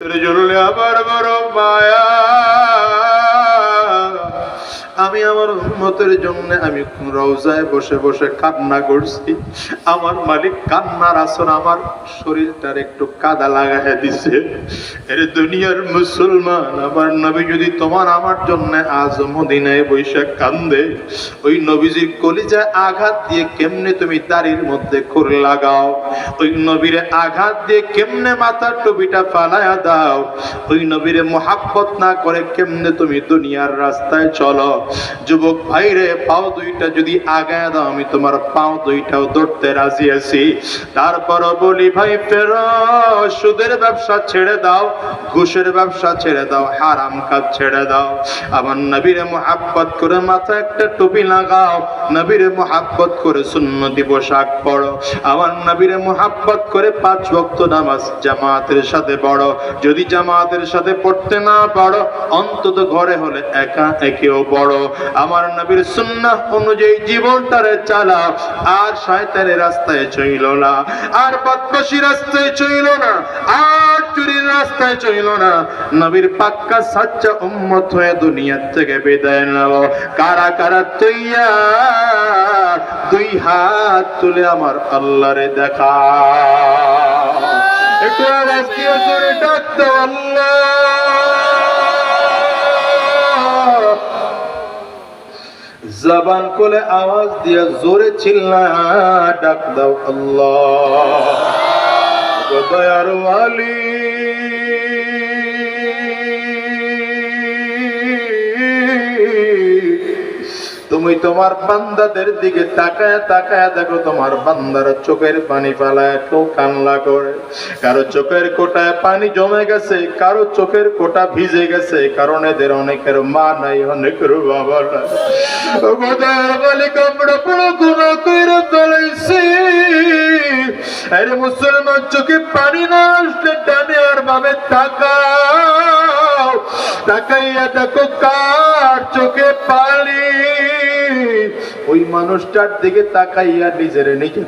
আমার বড় মায়া, আমি আমার উম্মতের জন্য আমি রওজায় বসে বসে কান্না করছি। আমার মালিক কান্নার আসর আমার শরীরটার একটু কাদা লাগায় দিছে। এর দুনিয়ার মুসলমান, আমার নবী যদি তোমার আমার জন্য আজ মদিনায় বৈশা কান্দে, ওই নবীজির কলিজায় আঘাত দিয়ে কেমনে তুমি দাড়ির মধ্যে খুর লাগাও, ওই নবীরে আঘাত দিয়ে কেমনে মাথার টুপিটা ফালায়া দাও, ওই নবীরে মোহাব্বত না করে কেমনে তুমি দুনিয়ার রাস্তায় চলো। যুবক ভাইরে, পাও দুইটা যদি আগায় দাও, আমি তোমার পাও দুইটাও ধরতে রাজি আছি। তারপরও বলি ভাই ফেরো, সুদের ব্যবসা ছেড়ে দাও, ঘুষের ব্যবসা ছেড়ে দাও, হারাম কাজ ছেড়ে দাও। আমার নবীরে মোহাব্বত করে মাথায় একটা টুপি লাগাও, নবীরে মোহাব্বত করে সুন্নতি পোশাক পরো, আমার নবীরে মোহাব্বত করে 5 ওয়াক্ত নামাজ জামাতের সাথে পড়ো। যদি জামাতের সাথে পড়তে না পারো, অন্তত ঘরে হলে একা একেও পড়ো। আমার নবীর সুন্নাহ অনুযায়ী জীবনটারে চালাও, আর শয়তানের রাস্তায় চইলো না, আর বদমাশি রাস্তায় চইলো না, আর চুরির রাস্তায় চইলো না। নবীর পাক্কা সাচ্চা উম্মত হয়ে দুনিয়া থেকে বিদায় নাও। কারা কারা তৈয়ার? 2 হাত তুলে আমার আল্লাহরে দেখা। একটু আওয়াজ দিয়ে জোরে ডাক দাও আল্লাহ। জবান খুলে আওয়াজ দিয়ে জোরে চিল্লায়া ডাক দাও আল্লাহ। দয়ার ওয়ালি, তুমি তোমার বান্দাদের দিকে তাকায় তাকায় দেখো, তোমার বান্দারা চোখের পানি ফালায়, কেউ কান্না করে, কারো চোখের কোটায় পানি জমে গেছে, কারো চোখের কোটা ভিজে গেছে, কারণ এদের অনেকের মা নাই, অনেকের বাবা নাই। আমরা বড় গুনাহ কইরা ফেলেছি। আরে মুসলমান, চোখে পানি না আসলে ডানে আর বামে তাকাও, তাকাইয়া দেখো কার চোখে পানি। ওই মানুষটার দিকে তাকাইয়া নিজের নিজে